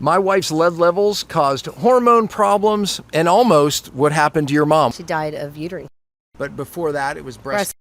My wife's lead levels caused hormone problems and almost what happened to your mom. She died of uterine. But before that, it was breast.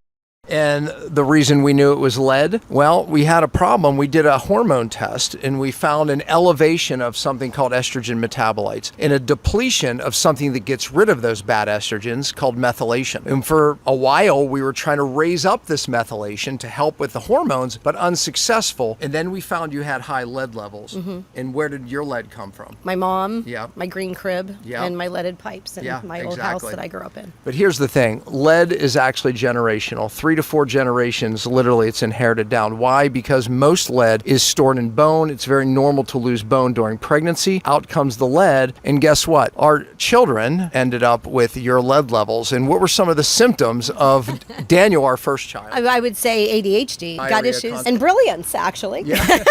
And the reason we knew it was lead, well, we had a problem. We did a hormone test and we found an elevation of something called estrogen metabolites and a depletion of something that gets rid of those bad estrogens called methylation. And for a while, we were trying to raise up this methylation to help with the hormones, but unsuccessful. And then we found you had high lead levels. And where did your lead come from? My mom, Yeah. my green crib, Yeah. and my leaded pipes in my old house that I grew up in. But here's the thing, lead is actually generational. 3 to 4 generations, literally, it's inherited down. Why? Because most lead is stored in bone. It's very normal to lose bone during pregnancy. Out comes the lead, and guess what? Our children ended up with your lead levels. And what were some of the symptoms of Daniel, our first child? I would say ADHD, gut Diarrhea, issues, and brilliance, actually. Yeah.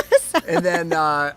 And then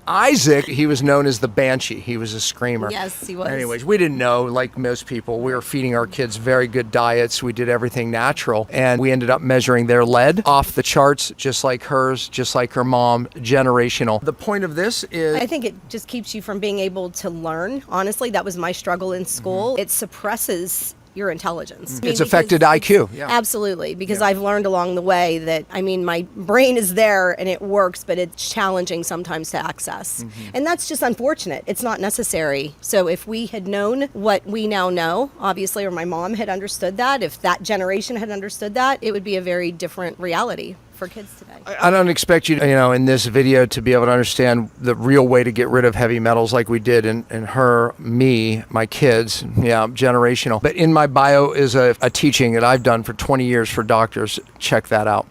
Isaac, he was known as the Banshee. He was a screamer. Yes, he was. Anyways, we didn't know, like most people, we were feeding our kids very good diets. We did everything natural. And we ended up measuring their lead off the charts, just like hers, just like her mom, generational. The point of this is... I think it just keeps you from being able to learn. Honestly, that was my struggle in school. It suppresses your intelligence. It's affected IQ. Yeah. Absolutely, because I've learned along the way that, my brain is there and it works, but it's challenging sometimes to access. And that's just unfortunate. It's not necessary. So if we had known what we now know, obviously, or my mom had understood that, if that generation had understood that, it would be a very different reality for kids today. I don't expect you, in this video to be able to understand the real way to get rid of heavy metals like we did in her, me, my kids, generational. But in my bio is a teaching that I've done for 20 years for doctors. Check that out.